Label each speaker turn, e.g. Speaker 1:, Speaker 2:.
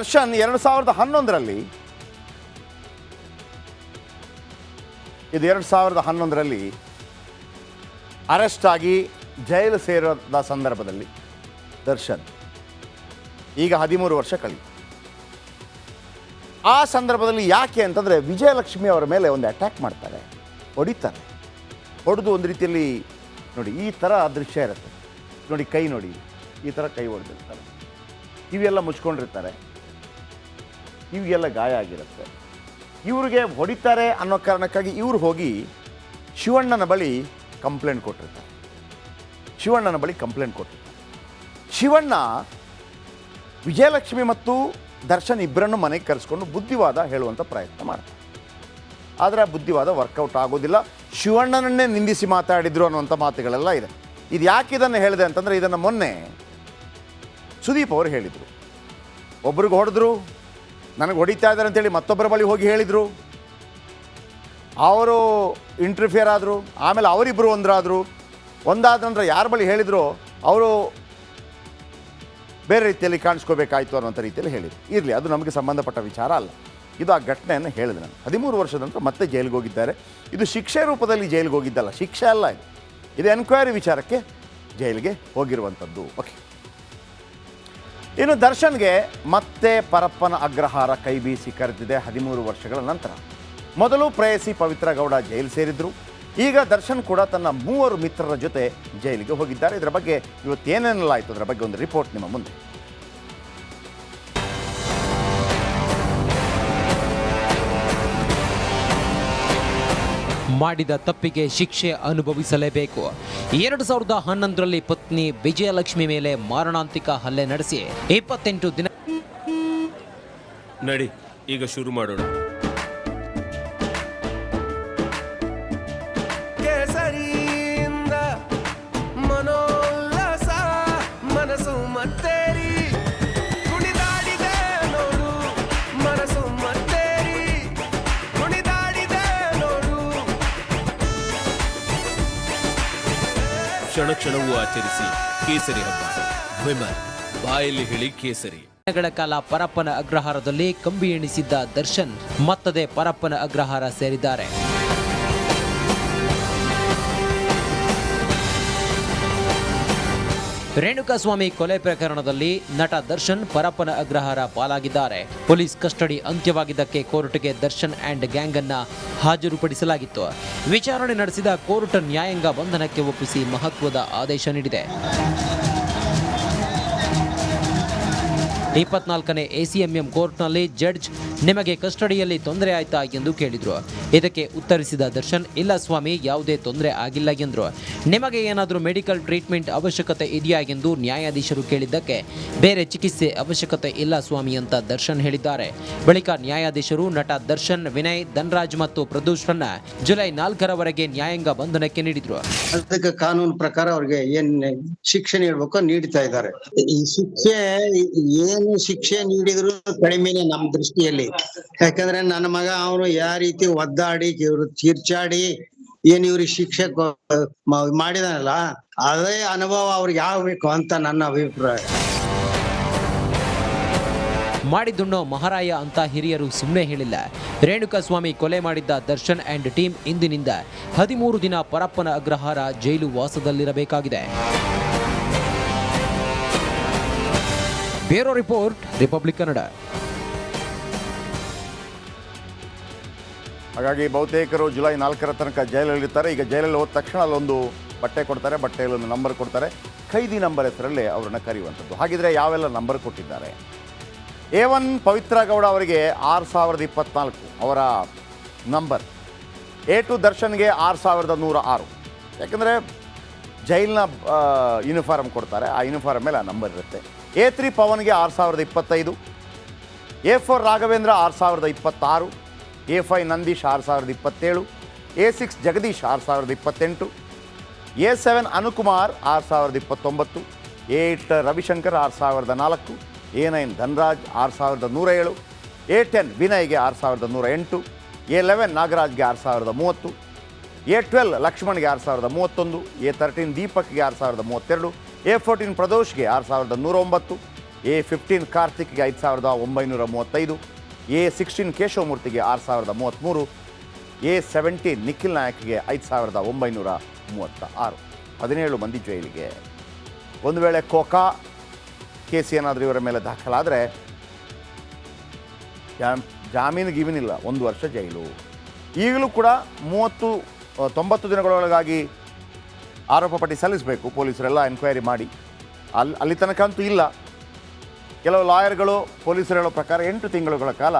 Speaker 1: Darshan 2011ರಲ್ಲಿ arrest ಆಗಿ ಜೈಲು ಸೇರಿದ ಸಂದರ್ಭದಲ್ಲಿ ದರ್ಶನ್ ಈಗ 13 ವರ್ಷ ಕಳೆಯಿತು. ಆ ಸಂದರ್ಭದಲ್ಲಿ ಯಾಕೆ ಅಂತಂದರೆ ವಿಜಯಲಕ್ಷ್ಮಿ ಅವರ ಮೇಲೆ ಒಂದು ಅಟ್ಯಾಕ್ ಮಾಡ್ತಾರೆ, ಹೊಡಿತಾರೆ. ಹೊಡೆದು ಒಂದು ರೀತಿಯಲ್ಲಿ ನೋಡಿ ಈ ಥರ ದೃಶ್ಯ ಇರುತ್ತೆ ನೋಡಿ, ಕೈ ನೋಡಿ ಈ ಥರ ಕೈ ಹೊಡೆದಿರ್ತಾರೆ, ಕಿವಿಯೆಲ್ಲ ಮುಚ್ಕೊಂಡಿರ್ತಾರೆ, ಕಿವಿಗೆಲ್ಲ ಗಾಯ ಆಗಿರುತ್ತೆ. ಇವ್ರಿಗೆ ಹೊಡಿತಾರೆ ಅನ್ನೋ ಕಾರಣಕ್ಕಾಗಿ ಇವ್ರು ಹೋಗಿ ಶಿವಣ್ಣನ ಬಳಿ ಕಂಪ್ಲೇಂಟ್ ಕೊಟ್ಟಿರ್ತಾರೆ. ಶಿವಣ್ಣ ವಿಜಯಲಕ್ಷ್ಮಿ ಮತ್ತು ದರ್ಶನ್ ಇಬ್ಬರನ್ನು ಮನೆಗೆ ಕರೆಸ್ಕೊಂಡು ಬುದ್ಧಿವಾದ ಹೇಳುವಂಥ ಪ್ರಯತ್ನ ಮಾಡ್ತಾರೆ. ಆದರೆ ಆ ಬುದ್ಧಿವಾದ ವರ್ಕೌಟ್ ಆಗೋದಿಲ್ಲ. ಶಿವಣ್ಣನನ್ನೇ ನಿಂದಿಸಿ ಮಾತಾಡಿದ್ರು ಅನ್ನುವಂಥ ಮಾತುಗಳೆಲ್ಲ ಇದೆ. ಇದು ಯಾಕೆ ಇದನ್ನು ಹೇಳಿದೆ ಅಂತಂದರೆ, ಇದನ್ನು ಮೊನ್ನೆ ಸುದೀಪ್ ಅವರು ಹೇಳಿದರು. ಒಬ್ರಿಗೆ ಹೊಡೆದ್ರು, ನನಗೆ ಹೊಡಿತಾ ಇದ್ದಾರೆ ಅಂತೇಳಿ ಮತ್ತೊಬ್ಬರ ಬಳಿ ಹೋಗಿ ಹೇಳಿದರು, ಅವರು ಇಂಟರ್ಫಿಯರ್ ಆದರು. ಆಮೇಲೆ ಅವರಿಬ್ಬರು ಒಂದಾದ ನಂತರ ಯಾರ ಬಳಿ ಹೇಳಿದ್ರು ಅವರು ಬೇರೆ ರೀತಿಯಲ್ಲಿ ಕಾಣಿಸ್ಕೋಬೇಕಾಯ್ತು ಅನ್ನೋಂಥ ರೀತಿಯಲ್ಲಿ ಹೇಳಿದರು. ಇರಲಿ, ಅದು ನಮಗೆ ಸಂಬಂಧಪಟ್ಟ ವಿಚಾರ ಅಲ್ಲ. ಇದು ಆ ಘಟನೆಯನ್ನು ಹೇಳಿದೆ ನಾನು. 13 ವರ್ಷದ ನಂತರ ಮತ್ತೆ ಜೈಲಿಗೆ ಹೋಗಿದ್ದಾರೆ. ಇದು ಶಿಕ್ಷೆ ರೂಪದಲ್ಲಿ ಜೈಲಿಗೆ ಹೋಗಿದ್ದಲ್ಲ, ಶಿಕ್ಷೆ ಅಲ್ಲ ಇದು ಎನ್ಕ್ವೈರಿ ವಿಚಾರಕ್ಕೆ ಜೈಲಿಗೆ ಹೋಗಿರುವಂಥದ್ದು. ಓಕೆ, ಇನ್ನು ದರ್ಶನ್ಗೆ ಮತ್ತೆ ಪರಪ್ಪನ ಅಗ್ರಹಾರ ಕೈ ಬೀಸಿ ಕರೆದಿದೆ 13 ವರ್ಷಗಳ ನಂತರ. ಮೊದಲು ಪ್ರೇಯಸಿ ಪವಿತ್ರ ಗೌಡ ಜೈಲು ಸೇರಿದ್ರು. ಈಗ ದರ್ಶನ್ ಕೂಡ ತನ್ನ 3 ಮಿತ್ರರ ಜೊತೆ ಜೈಲಿಗೆ ಹೋಗಿದ್ದಾರೆ. ಇದರ ಬಗ್ಗೆ ಇವತ್ತೇನೇನೆಲ್ಲ ಆಯಿತು ಅದರ ಬಗ್ಗೆ ಒಂದು ರಿಪೋರ್ಟ್ ನಿಮ್ಮ ಮುಂದೆ.
Speaker 2: ಮಾಡಿದ ತಪ್ಪಿಗೆ ಶಿಕ್ಷೆ ಅನುಭವಿಸಲೇಬೇಕು. 2011ರಲ್ಲಿ ಪತ್ನಿ ವಿಜಯಲಕ್ಷ್ಮಿ ಮೇಲೆ ಮಾರಣಾಂತಿಕ ಹಲ್ಲೆ ನಡೆಸಿ 28 ದಿನ
Speaker 3: ನಡಿ ಈಗ ಶುರು ಮಾಡೋಣ. ಕೇಸರಿಯಿಂದ ಮನೋಲ್ಲಾಸ ಮನಸ್ಸು ಮತ್ತೇರಿ ಕುಣಿದಾಡಿದೆ ನೋಡು, ಮನಸ್ಸು ಮತ್ತೇರಿ ಕುಣಿದಾಡಿದೆ ನೋಡು. ಕ್ಷಣ ಕ್ಷಣವೂ ಆಚರಿಸಿ ಕೇಸರಿ ಹಬ್ಬ. ವಿಮಲ್ ಬಾಯಲ್ಲಿ ಹೇಳಿ ಕೇಸರಿ.
Speaker 2: ದಿನಗಳ ಕಾಲ ಪರಪ್ಪನ ಅಗ್ರಹಾರದಲ್ಲಿ ಕಂಬಿ ಎಣಿಸಿದ್ದ ದರ್ಶನ್ ಮತ್ತದೆ ಪರಪ್ಪನ ಅಗ್ರಹಾರ ಸೇರಿದ್ದಾರೆ. ರೇಣುಕಾಸ್ವಾಮಿ ಕೊಲೆ ಪ್ರಕರಣದಲ್ಲಿ ನಟ ದರ್ಶನ್ ಪರಪ್ಪನ ಅಗ್ರಹಾರ ಪಾಲಾಗಿದ್ದಾರೆ. ಪೊಲೀಸ್ ಕಸ್ಟಡಿ ಅಂತ್ಯವಾಗಿದ್ದಕ್ಕೆ ಕೋರ್ಟ್ಗೆ ದರ್ಶನ್ ಅಂಡ್ ಗ್ಯಾಂಗ್ ಅನ್ನ ಹಾಜರುಪಡಿಸಲಾಗಿತ್ತು. ವಿಚಾರಣೆ ನಡೆಸಿದ ಕೋರ್ಟ್ ನ್ಯಾಯಾಂಗ ಬಂಧನಕ್ಕೆ ಒಪ್ಪಿಸಿ ಮಹತ್ವದ ಆದೇಶ ನೀಡಿದೆ. 24ನೇ ಎಸಿಎಂಎಂ ಕೋರ್ಟ್ನಲ್ಲಿ ಜಡ್ಜ್ ನಿಮಗೆ ಕಸ್ಟಡಿಯಲ್ಲಿ ತೊಂದರೆ ಆಯ್ತಾ ಎಂದು ಕೇಳಿದ್ರು. ಇದಕ್ಕೆ ಉತ್ತರಿಸಿದ ದರ್ಶನ್, ಇಲ್ಲ ಸ್ವಾಮಿ, ಯಾವುದೇ ತೊಂದರೆ ಆಗಿಲ್ಲ ಎಂದರು. ನಿಮಗೆ ಏನಾದರೂ ಮೆಡಿಕಲ್ ಟ್ರೀಟ್ಮೆಂಟ್ ಅವಶ್ಯಕತೆ ಇದೆಯಾ ಎಂದು ನ್ಯಾಯಾಧೀಶರು ಕೇಳಿದ್ದಕ್ಕೆ ಬೇರೆ ಚಿಕಿತ್ಸೆ ಅವಶ್ಯಕತೆ ಇಲ್ಲ ಸ್ವಾಮಿ ಅಂತ ದರ್ಶನ್ ಹೇಳಿದ್ದಾರೆ. ಬಳಿಕ ನ್ಯಾಯಾಧೀಶರು ನಟ ದರ್ಶನ್, ವಿನಯ್, ಧನ್ರಾಜ್ ಮತ್ತು ಪ್ರದೋಷ್ರನ್ನ ಜುಲೈ 4ರವರೆಗೆ ನ್ಯಾಯಾಂಗ ಬಂಧನಕ್ಕೆ ನೀಡಿದ್ರು.
Speaker 4: ಅದಕ್ಕೆ ಕಾನೂನು ಪ್ರಕಾರ ಅವ್ರಿಗೆ ಏನ್ ಶಿಕ್ಷೆ ನೀಡಬೇಕು ನೀಡ್ತಾ ಇದ್ದಾರೆ. ಈ ಶಿಕ್ಷೆ ನೀಡಿದ್ರು ಕಡಿಮೆನೆ ನಮ್ಮ ದೃಷ್ಟಿಯಲ್ಲಿ. ಯಾಕಂದ್ರೆ ನನ್ನ ಮಗ ಅವನು ಯಾವ ರೀತಿ ಒದ್ದಾಡಿ ತೀರ್ಚಾಡಿ ಇವ್ರಿಗೆ ಶಿಕ್ಷೆ ಮಾಡಿದಾನಲ್ಲ, ಅದೇ ಅನುಭವ ಅವ್ರಿಗೆ ಆಗ್ಬೇಕು ಅಂತ ನನ್ನ ಅಭಿಪ್ರಾಯ.
Speaker 2: ಮಾಡಿದ್ದುಣ್ಣೋ ಮಹಾರಾಯ ಅಂತ ಹಿರಿಯರು ಸುಮ್ಮನೆ ಹೇಳಿಲ್ಲ. ರೇಣುಕಾಸ್ವಾಮಿ ಕೊಲೆ ಮಾಡಿದ್ದ ದರ್ಶನ್ ಅಂಡ್ ಟೀಮ್ ಇಂದಿನಿಂದ 13 ದಿನ ಪರಪ್ಪನ ಅಗ್ರಹಾರ ಜೈಲು ವಾಸದಲ್ಲಿರಬೇಕಾಗಿದೆ. Bureau report, Republic Kannada.
Speaker 1: ಹಾಗಾಗಿ ಬಹುತೇಕರು ಜುಲೈ 4ರ ತನಕ ಜೈಲಲ್ಲಿರ್ತಾರೆ. ಈಗ ಜೈಲಲ್ಲಿ ಹೋದ ತಕ್ಷಣ ಅಲ್ಲೊಂದು ಬಟ್ಟೆ ಕೊಡ್ತಾರೆ, ಬಟ್ಟೆಯಲ್ಲಿ ಒಂದು ನಂಬರ್ ಕೊಡ್ತಾರೆ, ಖೈದಿ ನಂಬರ್ ಹೆಸರಲ್ಲಿ ಅವರನ್ನು ಕರೆಯುವಂಥದ್ದು. ಹಾಗಿದ್ರೆ ಯಾವೆಲ್ಲ ನಂಬರ್ ಕೊಟ್ಟಿದ್ದಾರೆ? A1 ಪವಿತ್ರ ಗೌಡ ಅವರಿಗೆ 6024 ಅವರ ನಂಬರ್. A2 ದರ್ಶನ್ಗೆ 6106. ಯಾಕಂದರೆ ಜೈಲಿನ ಯೂನಿಫಾರ್ಮ್ ಕೊಡ್ತಾರೆ, ಆ ಯೂನಿಫಾರ್ಮ್ ಮೇಲೆ ಆ ನಂಬರ್ ಇರುತ್ತೆ. A3 ಪವನ್ಗೆ 6025. A4 Raghavendra 6026. A5 Nandish 6027. A6 Jagadish 6028. A7 Anukumar 6029. A8 Ravishankar 6004. A9 Dhanraj 6107. A10 ವಿನಯ್ಗೆ 6108. A11 ನಾಗರಾಜ್ಗೆ 6030. A12 ಲಕ್ಷ್ಮಣ್ಗೆ 6031. A13 ದೀಪಕ್ಗೆ 6032. A14 ಪ್ರದೋಷ್ಗೆ 6109. A15 ಕಾರ್ತಿಕ್ಗೆ 5,935, A16 ಕೇಶವಮೂರ್ತಿಗೆ 6,033, A17 Nikhil ನಾಯಕ್ಗೆ 5,936. 17 ಮಂದಿ ಜೈಲಿಗೆ. ಒಂದು ವೇಳೆ ಕೋಕಾ ಕೇಸ್ ಏನಾದರೂ ಇವರ ಮೇಲೆ ದಾಖಲಾದರೆ ಜಾಮೀನು ಗೀಮೀನಿಲ್ಲ, 1 ವರ್ಷ ಜೈಲು. ಈಗಲೂ ಕೂಡ 90 ದಿನಗಳೊಳಗಾಗಿ ಆರೋಪ ಪಟ್ಟಿ ಸಲ್ಲಿಸಬೇಕು ಪೊಲೀಸರೆಲ್ಲ ಎನ್ಕ್ವೈರಿ ಮಾಡಿ. ಅಲ್ಲಿ ತನಕ ಅಂತೂ ಇಲ್ಲ. ಕೆಲವು ಲಾಯರ್ಗಳು ಪೊಲೀಸರು ಹೇಳೋ ಪ್ರಕಾರ 8 ತಿಂಗಳುಗಳ ಕಾಲ